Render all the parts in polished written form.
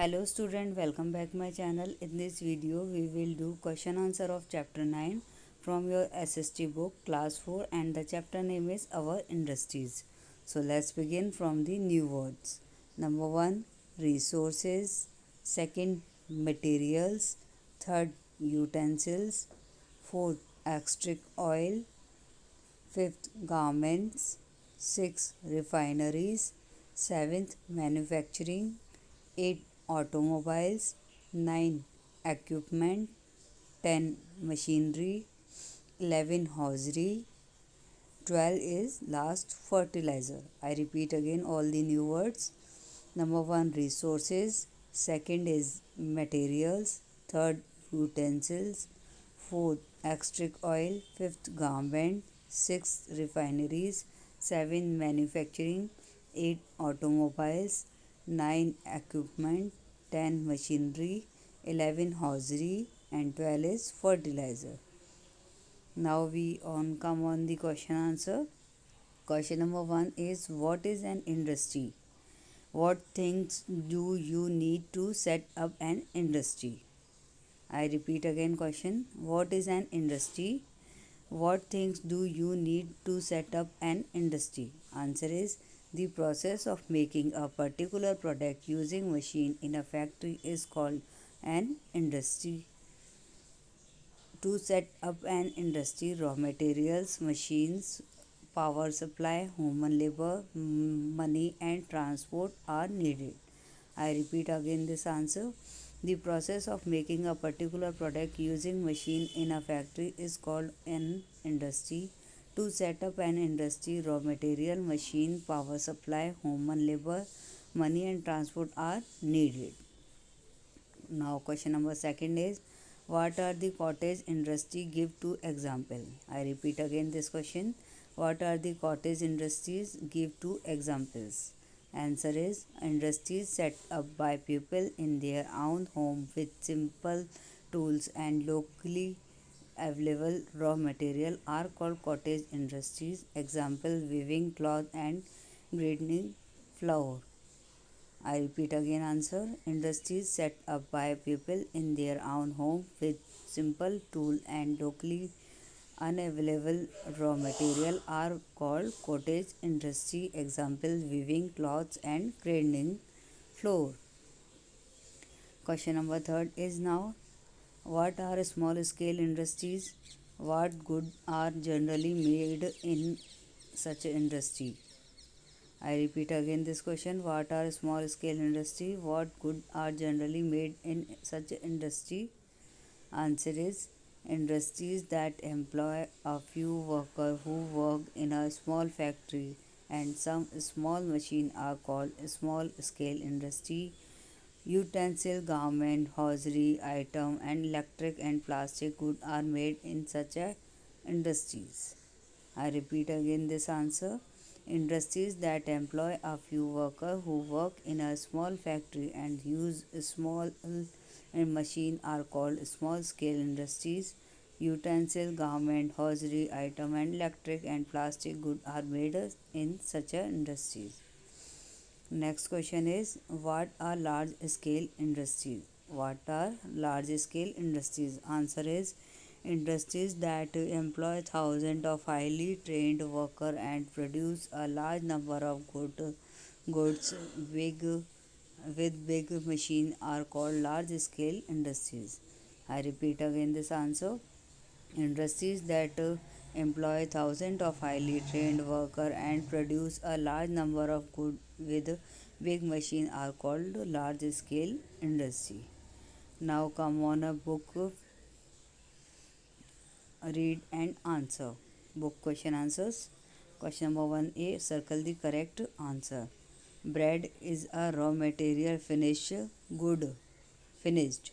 Hello student, welcome back my channel. In this video we will do question answer of chapter 9 from your SST book class 4 and the chapter name is Our Industries. So let's begin from the new words. Number 1 resources, second materials, third utensils, fourth extract oil, fifth garments, sixth refineries, seventh manufacturing, 8 automobiles, 9 equipment, 10 machinery, 11 hosiery, 12 is last fertilizer. I repeat again all the new words. Number 1 resources, second is materials, third utensils, fourth extract oil, fifth garment, sixth refineries, 7 manufacturing, 8 automobiles, 9 equipment, 10 machinery, 11 hosiery and 12 is fertilizer. Now we come on the question answer. Question number 1 is what is an industry? What things do you need to set up an industry? I repeat again question. What is an industry? What things do you need to set up an industry? Answer is the process of making a particular product using machine in a factory is called an industry. To set up an industry, raw materials, machines, power supply, human labor, money and transport are needed. I repeat again this answer. The process of making a particular product using machine in a factory is called an industry. To set up an industry, raw material, machine, power supply, human labor, money and transport are needed. Now question number second is what are the cottage industry give to example? I repeat again this question. What are the cottage industries give to examples? Answer is industries set up by people in their own home with simple tools and locally available raw material are called cottage industries. Example weaving cloth and grinding flour. I repeat again answer. Industries set up by people in their own home with simple tool and locally unavailable raw material are called cottage industry. Example weaving cloths and grinding flour. Question number third is now what are small scale industries? What goods are generally made in such an industry? I repeat again this question. What are small scale industry? What goods are generally made in such industry? Answer is industries that employ a few workers who work in a small factory and some small machine are called small scale industry. Utensil, garment, hosiery, item and electric and plastic goods are made in such a industries. I repeat again this answer. Industries that employ a few workers who work in a small factory and use small machine are called small scale industries. Utensil, garment, hosiery, item and electric and plastic goods are made in such a industries. Next question is what are large scale industries? What are large scale industries? Answer is industries that employ thousands of highly trained workers and produce a large number of goods big with big machines are called large scale industries. I repeat again this answer. Industries that employ thousands of highly trained workers and produce a large number of goods with big machines are called large scale industry. Now come on a book read and answer. Book question answers. Question number 1a circle the correct answer. Bread is a raw material good finished.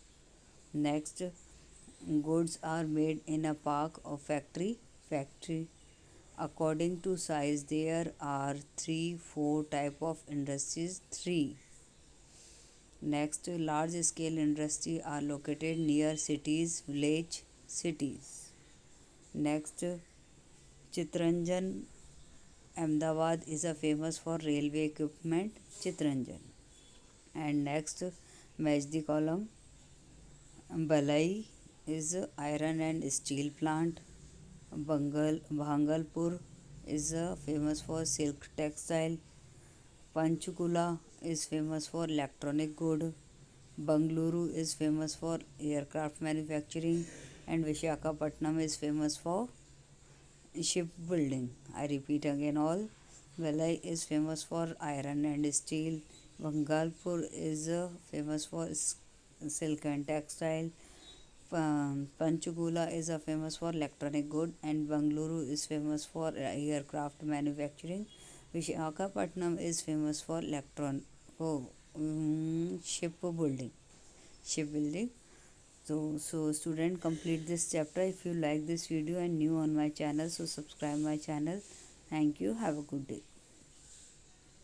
Next goods are made in a park or factory. According to size there are 3 4 type of industries 3. Next large scale industry are located near cities village cities. Next Chitranjan Ahmedabad is a famous for railway equipment Chitranjan. And next Match the column. Balai is a iron and steel plant. Bhangalpur is famous for silk textile. Panchkula is famous for electronic good. Bangalore is famous for aircraft manufacturing, and Vishakhapatnam is famous for shipbuilding. I repeat again all. Valai is famous for iron and steel. Bangalpur is famous for silk and textile. Panchkula is famous for electronic good, and Bangalore is famous for aircraft manufacturing. Vishakhapatnam is famous for shipbuilding. Shipbuilding. So student, complete this chapter. If you like this video and new on my channel, so subscribe my channel. Thank you. Have a good day.